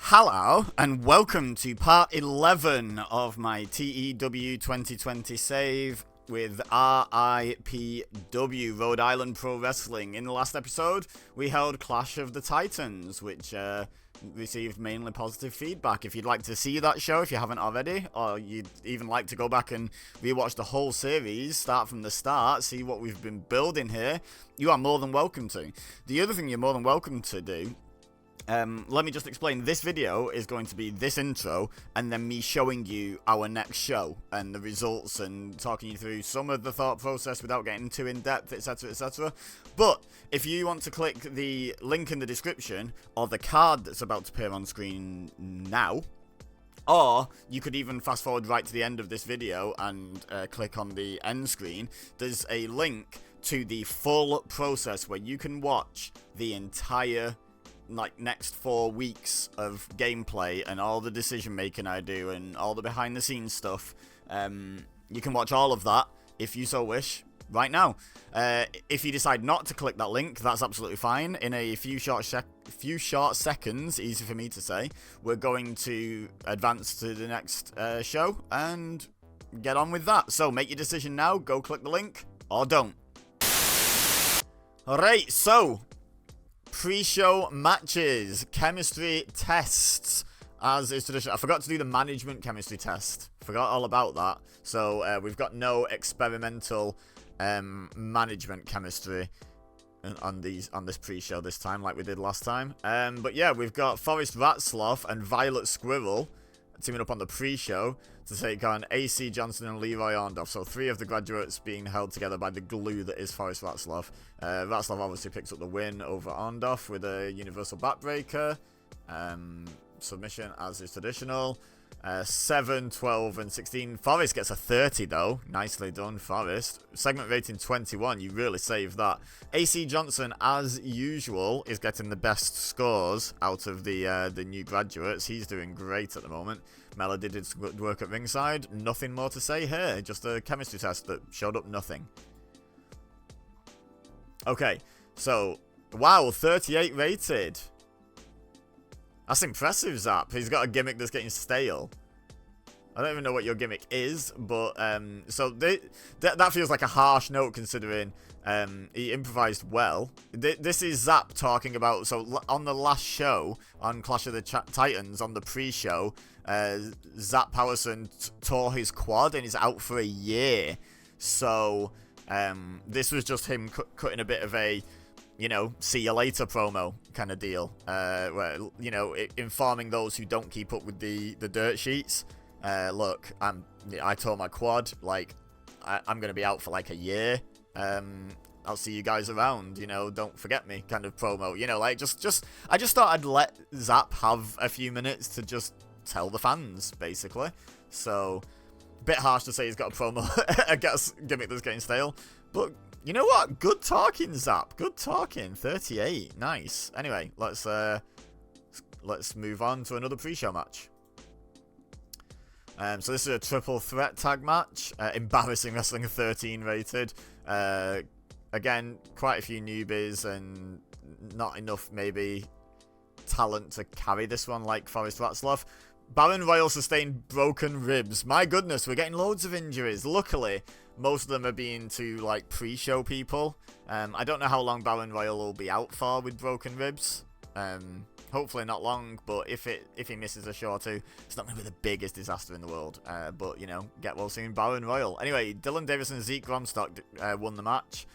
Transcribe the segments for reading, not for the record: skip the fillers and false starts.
Hello, and welcome to part 11 of my TEW 2020 save with RIPW, Rhode Island Pro Wrestling. In the last episode, we held Clash of the Titans, which received mainly positive feedback. If you'd like to see that show, if you haven't already, or you'd even like to go back and rewatch the whole series, start from the start, see what we've been building here, you are more than welcome to. The other thing you're more than welcome to do, let me just explain. This video is going to be this intro and then me showing you our next show and the results and talking you through some of the thought process without getting too in depth, etc, etc. But if you want to click the link in the description or the card that's about to appear on screen now, or you could even fast forward right to the end of this video and click on the end screen, there's a link to the full process where you can watch the entire next 4 weeks of gameplay and all the decision making I do and all the behind the scenes stuff. You can watch all of that if you so wish right now. If you decide not to click that link, that's absolutely fine. In a few short seconds, easy for me to say, we're going to advance to the next show and get on with that. So make your decision now, go click the link or don't. Alright, so pre-show matches, chemistry tests, as is tradition. I forgot to do the management chemistry test. Forgot all about that. So we've got no experimental management chemistry on this pre-show this time, like we did last time. But yeah, we've got Forrest Ratzloff and Violet Squirrel teaming up on the pre-show to take on AC Johnson and Leroy Orndorff. So 3 of the graduates being held together by the glue that is Forrest Ratzloff. Ratzloff obviously picks up the win over Orndorff with a universal backbreaker. Submission as is traditional. 7, 12, and 16. Forrest gets a 30 though. Nicely done, Forrest. Segment rating 21. You really saved that. AC Johnson, as usual, is getting the best scores out of the new graduates. He's doing great at the moment. Melody did some good work at ringside. Nothing more to say here. Just a chemistry test that showed up nothing. Okay, so wow, 38 rated. That's impressive, Zap. He's got a gimmick that's getting stale. I don't even know what your gimmick is, but so that feels like a harsh note considering he improvised well. This is Zap talking about, so on the last show, on Clash of the Titans, on the pre-show, Zap Powerson tore his quad and is out for a year. So this was just him cutting a bit of a, you know, see you later promo kind of deal, where, you know, informing those who don't keep up with the dirt sheets, look, I tore my quad, like, I'm gonna be out for like a year, I'll see you guys around, you know, don't forget me kind of promo, you know, like, I just thought I'd let Zap have a few minutes to just tell the fans, basically. So, bit harsh to say he's got a promo, I guess, gimmick that's getting stale, but you know what? Good talking, Zap. Good talking. 38. Nice. Anyway, let's move on to another pre-show match. So this is a triple threat tag match. Embarrassing Wrestling 13 rated. Again, quite a few newbies and not enough maybe talent to carry this one like Forrest Ratzloff. Baron Royal sustained broken ribs. My goodness, we're getting loads of injuries. Luckily, most of them are being to, like, pre-show people. I don't know how long Baron Royal will be out for with broken ribs. Hopefully not long, but if he misses a show or two, it's not going to be the biggest disaster in the world. But, you know, get well soon, Baron Royal. Anyway, Dylan Davis and Zeke Gromstock won the match,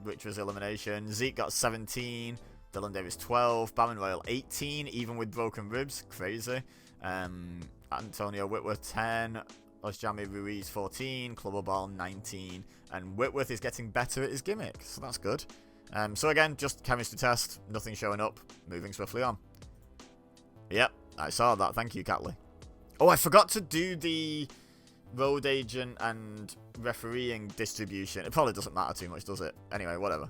which was elimination. Zeke got 17. Dylan Davis 12, Baron Royal 18, even with broken ribs, crazy. Antonio Whitworth 10, Osjami Ruiz 14, Clubber Ball 19, and Whitworth is getting better at his gimmick, so that's good. So again, just chemistry test, nothing showing up, moving swiftly on. Yep, I saw that, thank you, Catley. Oh, I forgot to do the road agent and refereeing distribution. It probably doesn't matter too much, does it? Anyway, whatever.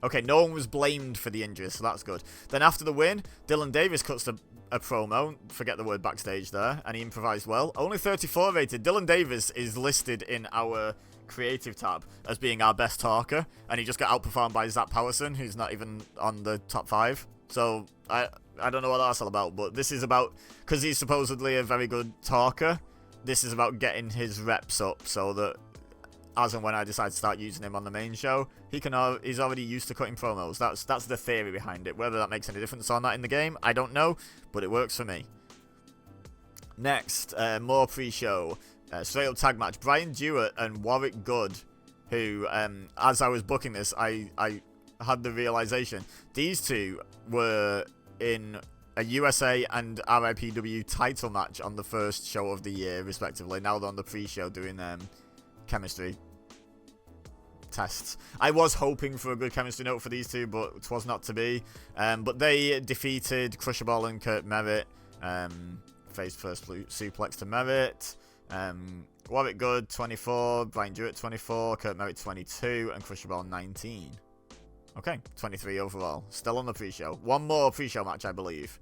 Okay, no one was blamed for the injuries, so that's good. Then after the win, Dylan Davis cuts a promo, forget the word backstage there, and he improvised well. Only 34 rated. Dylan Davis is listed in our creative tab as being our best talker, and he just got outperformed by Zap Powerson, who's not even on the top 5. So I don't know what that's all about, but this is about, because he's supposedly a very good talker, this is about getting his reps up so that as and when I decide to start using him on the main show, he's already used to cutting promos. That's the theory behind it. Whether that makes any difference or not in the game, I don't know, but it works for me. Next, more pre-show. Straight up tag match. Brian Dewitt and Warwick Good, who, as I was booking this, I had the realization. These two were in a USA and RIPW title match on the first show of the year, respectively. Now they're on the pre-show doing chemistry tests. I was hoping for a good chemistry note for these two, but it was not to be. But they defeated Crusher Ball and Kurt Merritt. Faced first suplex to Merritt. Warwick Good 24, Brian Dewitt 24, Kurt Merritt 22, and Crusher Ball 19. Okay, 23 overall. Still on the pre-show. One more pre-show match, I believe.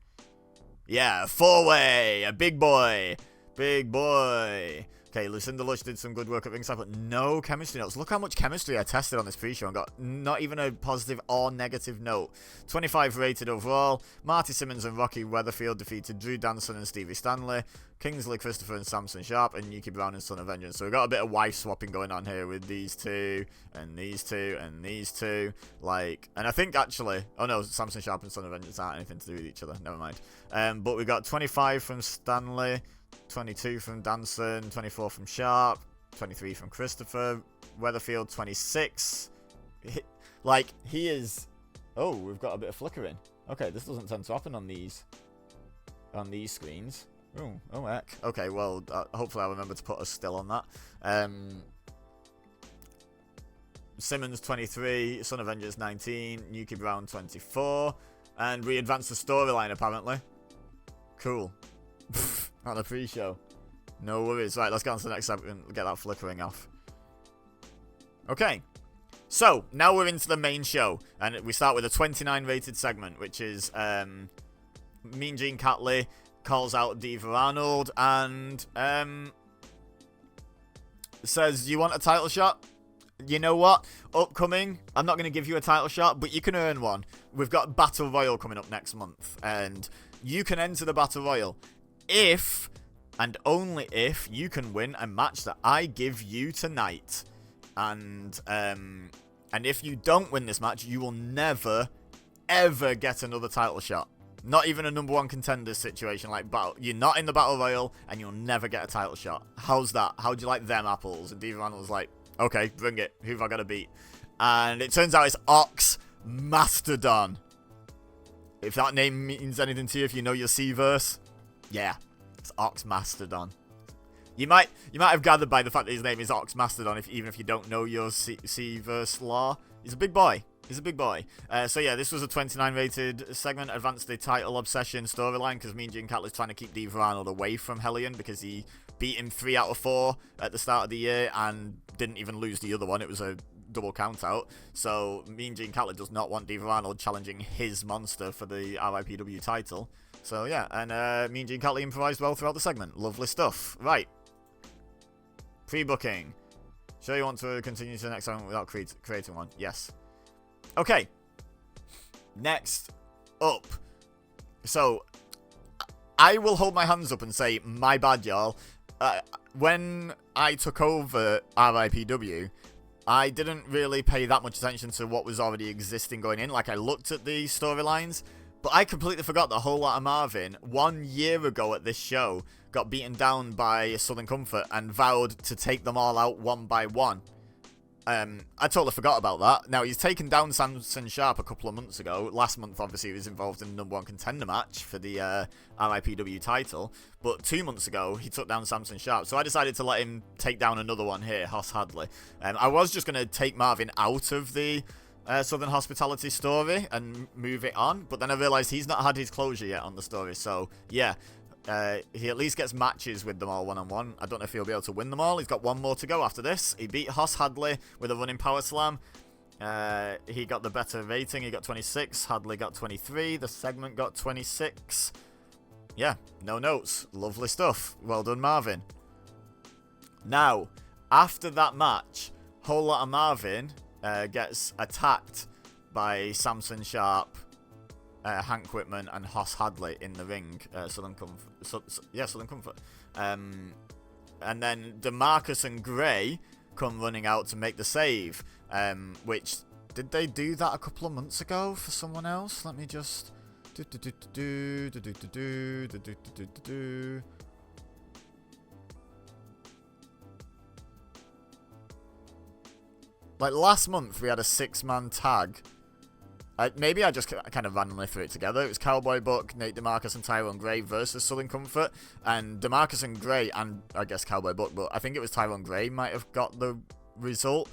Yeah, four-way, a big boy. Big boy. Okay, Lucinda Lush did some good work at ringside, but no chemistry notes. Look how much chemistry I tested on this pre-show and got not even a positive or negative note. 25 rated overall. Marty Simmons and Rocky Weatherfield defeated Drew Danson and Stevie Stanley. Kingsley Christopher and Samson Sharp, and Yuki Brown and Son of Vengeance. So we got a bit of wife swapping going on here with these two, and these two, and these two. Like, and I think actually, oh no, Samson Sharp and Son of Vengeance aren't anything to do with each other. Never mind. But we got 25 from Stanley, 22 from Danson, 24 from Sharp, 23 from Christopher Weatherfield, 26. Like, he is... Oh, we've got a bit of flickering. Okay, this doesn't tend to happen on these screens. Oh heck. Okay, well, hopefully I'll remember to put a still on that. Simmons 23, Son of Vengeance 19, Yuki Brown 24, and we advanced the storyline apparently. Cool. On a pre-show. No worries. Right, let's get on to the next segment and get that flickering off. Okay. So, now we're into the main show. And we start with a 29 rated segment, which is Mean Gene Catley calls out Diva Arnold and says, you want a title shot? You know what? Upcoming, I'm not going to give you a title shot, but you can earn one. We've got Battle Royal coming up next month. And you can enter the Battle Royal if, and only if, you can win a match that I give you tonight. And if you don't win this match, you will never, ever get another title shot. Not even a number one contender situation like battle. You're not in the Battle Royal, and you'll never get a title shot. How's that? How'd you like them apples? And Diva Arnold was like, okay, bring it. Who have I got to beat? And it turns out it's Ox Mastodon. If that name means anything to you, if you know your C-verse, yeah, it's Ox Mastodon. You might have gathered by the fact that his name is Ox Mastodon, even if you don't know your C-verse lore. He's a big boy. He's a big boy. So yeah, this was a 29 rated segment. Advanced the title obsession storyline because Mean Gene Catley's trying to keep Diva Arnold away from Hellion because he beat him 3 out of 4 at the start of the year and didn't even lose the other one. It was a double count out. So Mean Gene Catley does not want Diva Arnold challenging his monster for the RIPW title. So yeah, and Mean Gene Catley improvised well throughout the segment. Lovely stuff. Right. Pre-booking. Sure you want to continue to the next segment without creating one? Yes. Okay. Next up. So, I will hold my hands up and say, my bad, y'all. When I took over RIPW, I didn't really pay that much attention to what was already existing going in. Like, I looked at the storylines, but I completely forgot that Whole Lotta Marvin, 1 year ago at this show, got beaten down by Southern Comfort and vowed to take them all out one by one. I totally forgot about that. Now, he's taken down Samson Sharp a couple of months ago. Last month, obviously, he was involved in the number one contender match for the RIPW title. But 2 months ago, he took down Samson Sharp. So I decided to let him take down another one here, Hoss Hadley. I was just going to take Marvin out of the Southern Hospitality story and move it on. But then I realized he's not had his closure yet on the story. So, yeah. He at least gets matches with them all one-on-one. I don't know if he'll be able to win them all. He's got one more to go after this. He beat Hoss Hadley with a running power slam. He got the better rating. He got 26. Hadley got 23. The segment got 26. Yeah, no notes. Lovely stuff. Well done, Marvin. Now, after that match, Whole Lotta Marvin gets attacked by Samson Sharp Hank Whitman and Hoss Hadley in the ring. Southern Comfort. And then DeMarcus and Gray come running out to make the save. Which, did they do that a couple of months ago for someone else? Let me just... Like, last month, we had a 6-man tag. Maybe I just kind of randomly threw it together. It was Cowboy Buck, Nate DeMarcus, and Tyrone Gray versus Southern Comfort. And DeMarcus and Gray, and I guess Cowboy Buck, but I think it was Tyrone Gray might have got the result.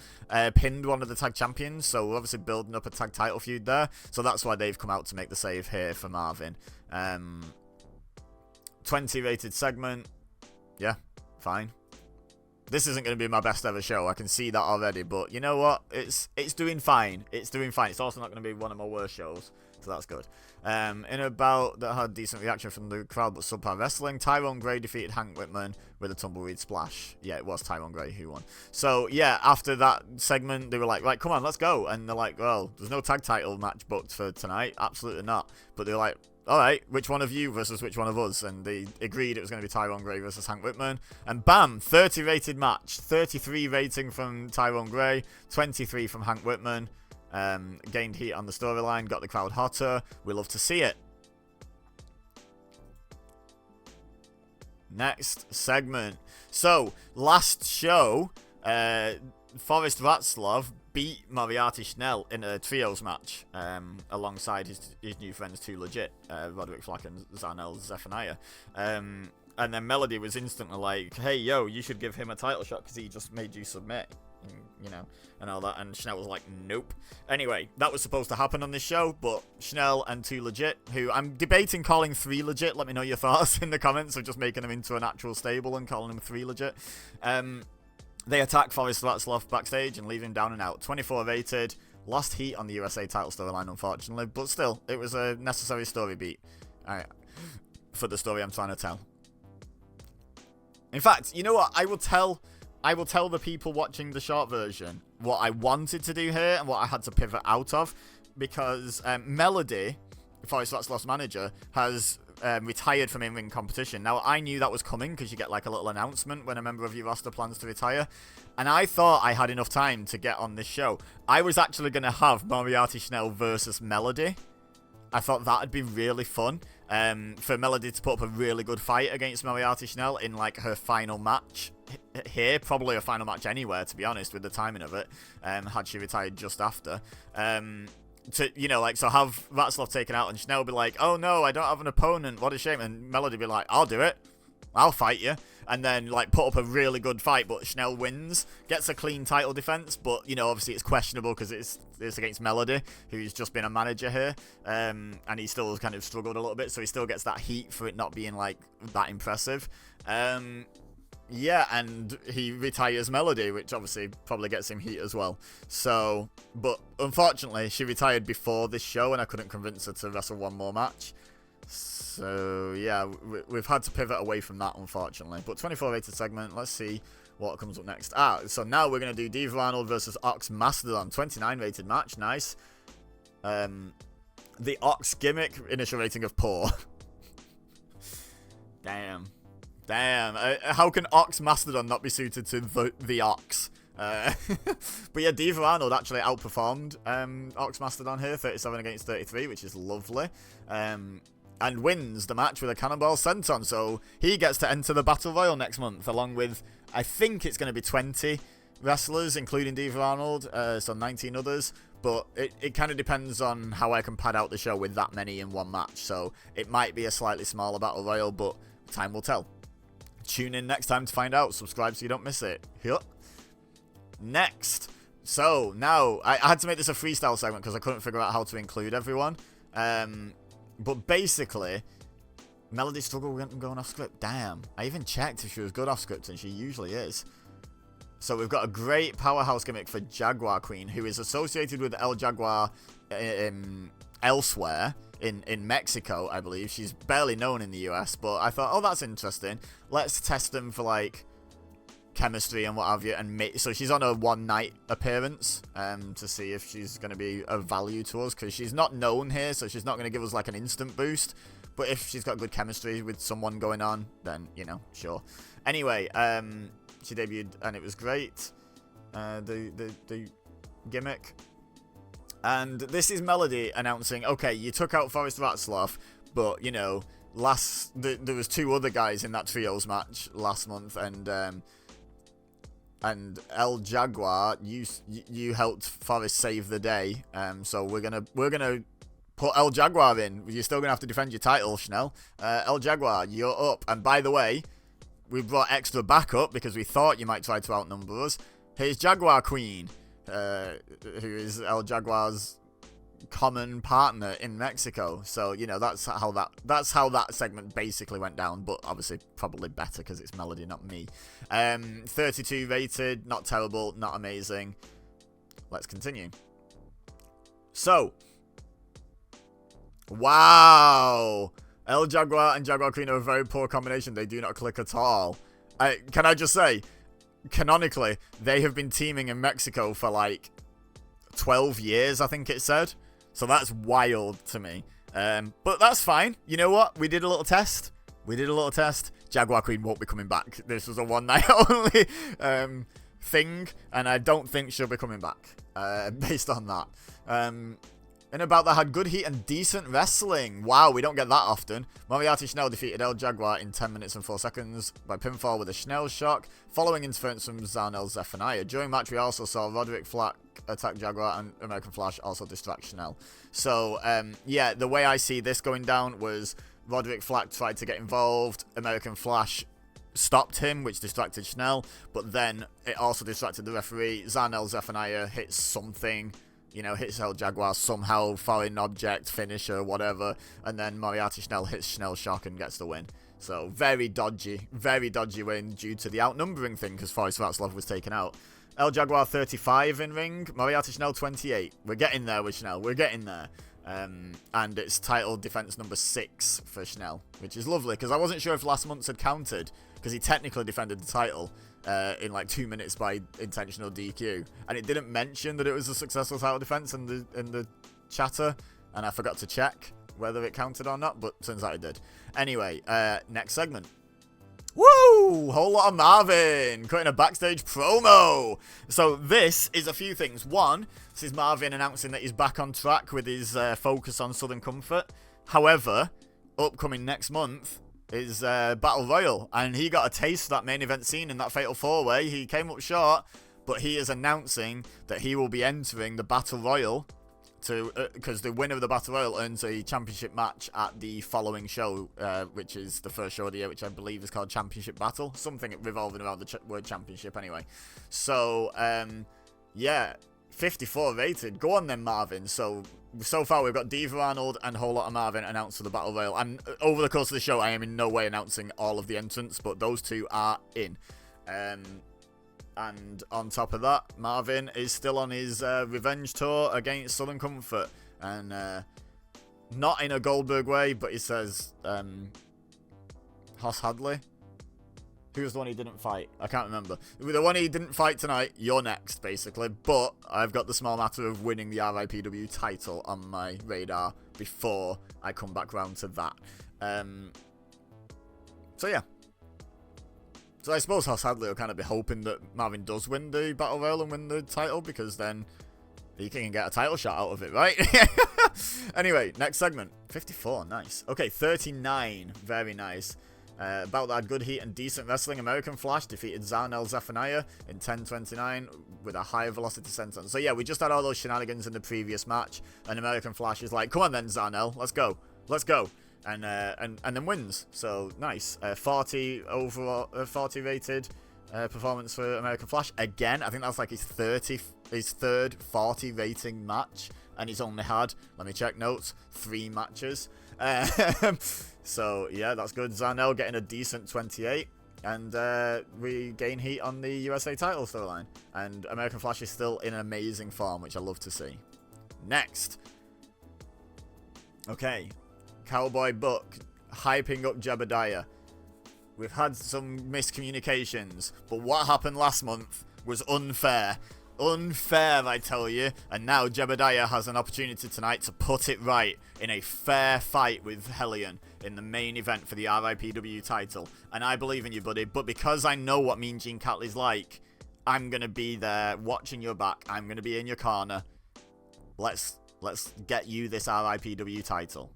Pinned one of the tag champions, so we're obviously building up a tag title feud there. So that's why they've come out to make the save here for Marvin. 20 rated segment. Yeah, fine. This isn't going to be my best ever show. I can see that already. But you know what? It's doing fine. It's doing fine. It's also not going to be one of my worst shows. So that's good. In a bout that had decent reaction from the crowd but subpar wrestling, Tyrone Gray defeated Hank Whitman with a tumbleweed splash. Yeah, it was Tyrone Gray who won. So yeah, after that segment, they were like, right, come on, let's go. And they're like, well, there's no tag title match booked for tonight. Absolutely not. But they're like, all right, which one of you versus which one of us? And they agreed it was going to be Tyrone Gray versus Hank Whitman. And bam, 30 rated match. 33 rating from Tyrone Gray, 23 from Hank Whitman. Gained heat on the storyline, got the crowd hotter. We love to see it. Next segment. So, last show, Forrest Ratzlaff beat Moriarty Schnell in a trios match alongside his new friends Too Legit, Roderick Flack and Zarnell Zephaniah. And then Melody was instantly like, hey, yo, you should give him a title shot because he just made you submit. You know, and all that, and Schnell was like, nope. Anyway, that was supposed to happen on this show, but Schnell and Too Legit, who I'm debating calling 3 Legit, let me know your thoughts in the comments of just making them into an actual stable and calling them 3 Legit. They attack Forrest Ratzlaff backstage and leave him down and out. 24 rated, lost heat on the USA title storyline, unfortunately, but still, it was a necessary story beat for the story I'm trying to tell. In fact, you know what, I will tell the people watching the short version what I wanted to do here and what I had to pivot out of, because Melody, Forrest Ratzlaff's manager, has retired from in-ring competition. Now, I knew that was coming because you get like a little announcement when a member of your roster plans to retire, and I thought I had enough time to get on this show. I was actually going to have Moriarty Schnell versus Melody. I thought that'd be really fun. For Melody to put up a really good fight against Moriarty Schnell in like her final match here, probably a final match anywhere, to be honest, with the timing of it, had she retired just after. To, you know, like, so have Ratzlaff taken out and Schnell be like, oh no, I don't have an opponent, what a shame, and Melody be like, I'll do it, I'll fight you, and then like put up a really good fight, but Schnell wins, gets a clean title defense, but you know, obviously it's questionable because it's against Melody, who's just been a manager here, and he still kind of struggled a little bit, so he still gets that heat for it not being like that impressive. Yeah, and he retires Melody, which obviously probably gets him heat as well. So, but unfortunately, she retired before this show, and I couldn't convince her to wrestle one more match. So, yeah, we've had to pivot away from that, unfortunately. But 24 rated segment, let's see what comes up next. So now we're going to do Diva Arnold versus Ox Mastodon. 29 rated match, nice. The Ox gimmick, initial rating of poor. Damn. How can Ox Mastodon not be suited to the Ox? But yeah, Diva Arnold actually outperformed Ox Mastodon here, 37 against 33, which is lovely. And wins the match with a Cannonball Senton, so he gets to enter the Battle Royal next month, along with, I think it's going to be 20 wrestlers, including Diva Arnold, so 19 others. But it kind of depends on how I can pad out the show with that many in one match, so it might be a slightly smaller Battle Royal, but time will tell. Tune in next time to find out. Subscribe so you don't miss it. Next. So, now, I had to make this a freestyle segment because I couldn't figure out how to include everyone. But basically, Melody struggled with going off script. Damn. I even checked if she was good off script, and she usually is. So we've got a great powerhouse gimmick for Jaguar Queen, who is associated with El Jaguar elsewhere. In Mexico, I believe. She's barely known in the US, but I thought, oh, that's interesting. Let's test them for, like, chemistry and what have you. And so she's on a one-night appearance to see if she's going to be of value to us, because she's not known here, so she's not going to give us like an instant boost. But if she's got good chemistry with someone going on, then, you know, sure. Anyway, she debuted and it was great. The gimmick. And this is Melody announcing, okay, you took out Forrest Ratzlaff, but, you know, there was 2 other guys in that trios match last month, and El Jaguar, you helped Forrest save the day, so we're gonna put El Jaguar in. You're still gonna have to defend your title, Chanel. El Jaguar, you're up. And by the way, we brought extra backup because we thought you might try to outnumber us. Here's Jaguar Queen, who is El Jaguar's common partner in Mexico. So, you know, that's how that segment basically went down, but obviously probably better because it's Melody, not me. 32 rated, not terrible, not amazing. Let's continue. So, wow, El Jaguar and Jaguar Queen are a very poor combination. They do not click at all. Can I just say, canonically, they have been teaming in Mexico for like 12 years, I think it said. So that's wild to me. But that's fine. You know what? We did a little test. Jaguar Queen won't be coming back. This was a one-night only thing, and I don't think she'll be coming back based on that. And about that, had good heat and decent wrestling. Wow, we don't get that often. Moriarty Schnell defeated El Jaguar in 10 minutes and 4 seconds by pinfall with a Schnell shock, following interference from Zarnell Zephaniah. During match, we also saw Roderick Flack attack Jaguar, and American Flash also distract Schnell. So, yeah, the way I see this going down was Roderick Flack tried to get involved, American Flash stopped him, which distracted Schnell, but then it also distracted the referee. Zarnell Zephaniah hits something, you know, hits El Jaguar somehow, foreign object, finisher, whatever, and then Moriarty Schnell hits Schnell shock and gets the win. So, very dodgy win due to the outnumbering thing, because Forrest Ratzlaff was taken out. El Jaguar 35 in ring, Moriarty Schnell 28. We're getting there with Schnell, we're getting there. And it's title defense number 6 for Schnell, which is lovely, because I wasn't sure if last month's had counted, because he technically defended the title in like 2 minutes by intentional DQ, and it didn't mention that it was a successful title defense in the chatter, and I forgot to check whether it counted or not, but turns out it did. Anyway, next segment. Woo! Whole lot of Marvin cutting a backstage promo. So this is a few things. One, this is Marvin announcing that he's back on track with his focus on Southern Comfort. However, upcoming next month is Battle Royal, and he got a taste of that main event scene in that Fatal 4-Way. He came up short, but he is announcing that he will be entering the Battle Royal because the winner of the Battle Royal earns a championship match at the following show, which is the first show of the year, which I believe is called Championship Battle. Something revolving around the word championship anyway. So, yeah, 54 rated. Go on then, Marvin. So far we've got Diva Arnold and Whole Lot of Marvin announced for the Battle Royal. And over the course of the show, I am in no way announcing all of the entrants, but those two are in. And on top of that, Marvin is still on his revenge tour against Southern Comfort. And not in a Goldberg way, but he says, Hoss Hadley? Who was the one he didn't fight? I can't remember. The one he didn't fight tonight, you're next, basically. But I've got the small matter of winning the RIPW title on my radar before I come back round to that. So, yeah. So I suppose Hoss Hadley will kind of be hoping that Marvin does win the Battle Royal and win the title, because then he can get a title shot out of it, right? Anyway, next segment. 54, nice. Okay, 39, very nice. About that, good heat and decent wrestling. American Flash defeated Zarnell Zephaniah in 10:29 with a high velocity senton. So yeah, we just had all those shenanigans in the previous match, and American Flash is like, come on then, Zarnell, let's go. And then wins. So nice. 40 overall, 40 rated performance for American Flash. Again, I think that's like his third 40 rating match, and he's only had, let me check notes, 3 matches. So yeah, that's good. Zarnell getting a decent 28, and we gain heat on the USA title storyline. And American Flash is still in amazing form, which I love to see. Next. Okay. Cowboy Buck hyping up Jebediah. We've had some miscommunications, but what happened last month was unfair. Unfair, I tell you. And now Jebediah has an opportunity tonight to put it right in a fair fight with Hellion in the main event for the RIPW title. And I believe in you, buddy. But because I know what Mean Gene Catley's like, I'm going to be there watching your back. I'm going to be in your corner. Let's get you this RIPW title.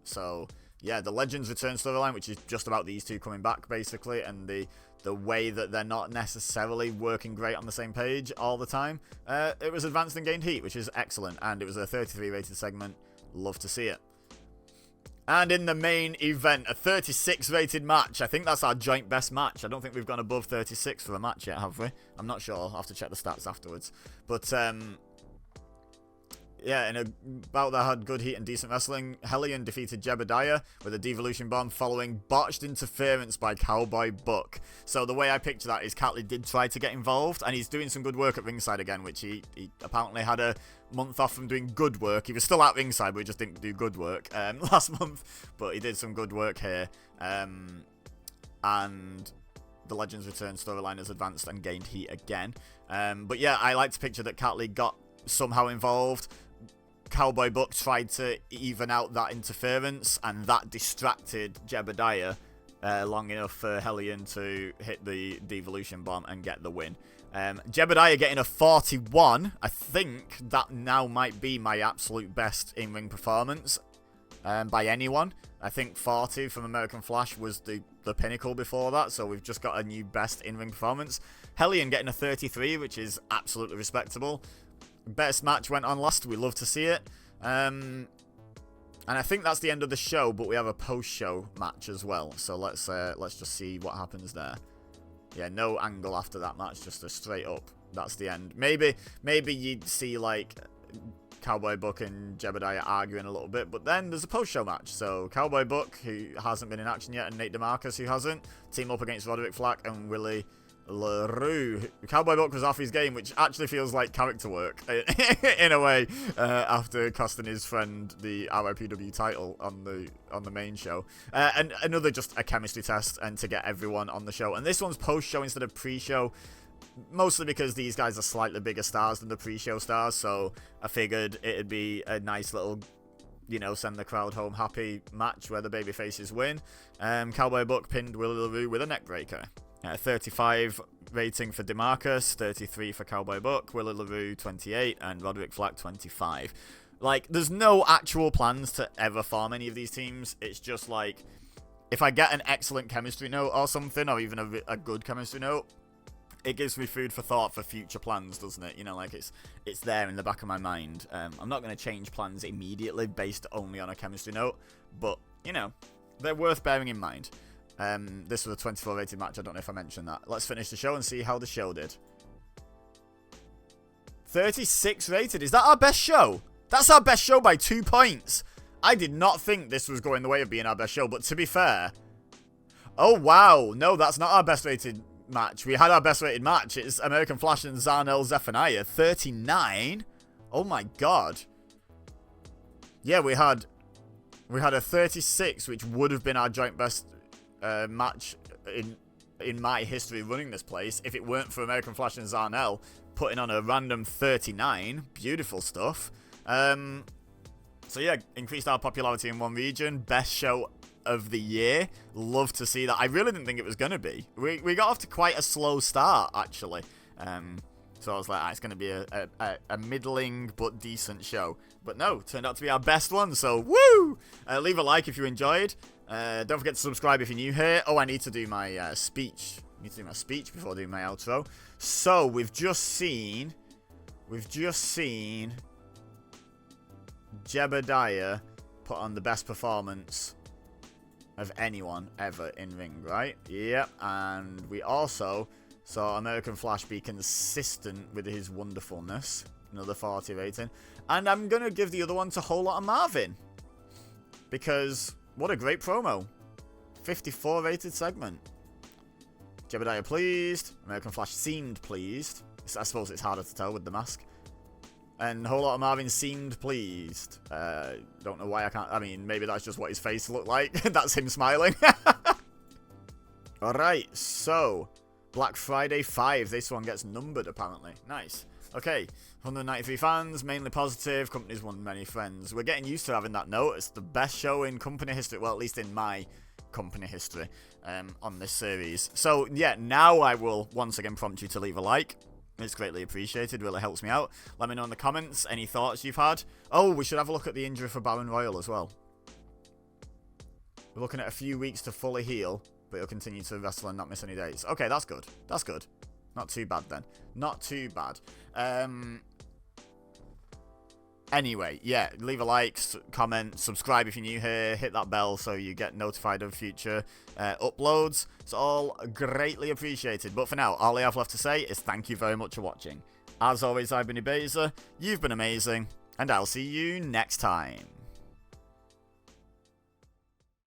So, yeah, the Legends Return storyline, which is just about these two coming back, basically, and the way that they're not necessarily working great on the same page all the time. It was advanced and gained heat, which is excellent, and it was a 33 rated segment. Love to see it. And in the main event, a 36 rated match. I think that's our joint best match. I don't think we've gone above 36 for a match yet, have we? I'm not sure. I'll have to check the stats afterwards. But, yeah, in a bout that had good heat and decent wrestling, Hellion defeated Jebediah with a devolution bomb following botched interference by Cowboy Buck. So the way I picture that is Catley did try to get involved, and he's doing some good work at ringside again, which he apparently had a month off from doing good work. He was still at ringside, but he just didn't do good work last month, but he did some good work here. And the Legends Return storyline has advanced and gained heat again. But yeah, I like to picture that Catley got somehow involved. Cowboy Buck tried to even out that interference, and that distracted Jebediah long enough for Hellion to hit the devolution bomb and get the win. Jebediah getting a 41. I think that now might be my absolute best in-ring performance by anyone. I think 40 from American Flash was the pinnacle before that, so we've just got a new best in-ring performance. Hellion getting a 33, which is absolutely respectable. Best match went on last. We love to see it. And I think that's the end of the show, but we have a post-show match as well. So let's just see what happens there. Yeah, no angle after that match, just a straight up. That's the end. Maybe you'd see like Cowboy Buck and Jebediah arguing a little bit, but then there's a post-show match. So Cowboy Buck, who hasn't been in action yet, and Nate DeMarcus, who hasn't, team up against Roderick Flack and Willie LaRue. Cowboy Buck was off his game, which actually feels like character work in a way, after costing his friend the RIPW title on the main show. And another just a chemistry test and to get everyone on the show. And this one's post-show instead of pre-show, mostly because these guys are slightly bigger stars than the pre-show stars, so I figured it'd be a nice little, you know, send the crowd home happy match where the babyfaces win. Cowboy Buck pinned Willie LaRue with a neckbreaker. 35 rating for DeMarcus, 33 for Cowboy Buck, Willie LaRue 28, and Roderick Flack 25. Like, there's no actual plans to ever farm any of these teams. It's just like, if I get an excellent chemistry note or something, or even a good chemistry note, it gives me food for thought for future plans, doesn't it? You know, like, it's there in the back of my mind. I'm not going to change plans immediately based only on a chemistry note, but, you know, they're worth bearing in mind. This was a 24 rated match. I don't know if I mentioned that. Let's finish the show and see how the show did. 36 rated. Is that our best show? That's our best show by 2 points. I did not think this was going the way of being our best show, but to be fair... Oh, wow. No, that's not our best rated match. We had our best rated match. It's American Flash and Zarnell Zephaniah. 39? Oh, my God. Yeah, we had a 36, which would have been our joint best... match in my history running this place if it weren't for American Flash and Zarnell putting on a random 39. Beautiful stuff. So yeah, increased our popularity in one region. Best show of the year. Love to see that. I really didn't think it was going to be. We got off to quite a slow start, actually. So I was like, it's going to be a middling but decent show. But no, turned out to be our best one, so woo! Leave a like if you enjoyed. Don't forget to subscribe if you're new here. Oh, I need to do my speech. I need to do my speech before doing my outro. So, we've just seen Jebediah put on the best performance of anyone ever in ring, right? Yep, and we also saw American Flash be consistent with his wonderfulness. Another 40 rating. And I'm going to give the other one to Whole Lotta Marvin. Because, what a great promo. 54 rated segment. Jebediah pleased. American Flash seemed pleased. I suppose it's harder to tell with the mask. And Whole Lotta Marvin seemed pleased. Don't know why I can't... I mean, maybe that's just what his face looked like. That's him smiling. Alright, so Black Friday 5. This one gets numbered, apparently. Nice. Okay, 193 fans, mainly positive. Company's won many friends. We're getting used to having that note. It's the best show in company history. Well, at least in my company history on this series. So, yeah, now I will once again prompt you to leave a like. It's greatly appreciated. Really helps me out. Let me know in the comments any thoughts you've had. Oh, we should have a look at the injury for Baron Royal as well. We're looking at a few weeks to fully heal, but he'll continue to wrestle and not miss any dates. Okay, that's good. That's good. Not too bad then. Not too bad. Anyway, yeah, leave a like, comment, subscribe if you're new here, hit that bell so you get notified of future uploads. It's all greatly appreciated. But for now, all I have left to say is thank you very much for watching. As always, I've been EBEZA, you've been amazing, and I'll see you next time.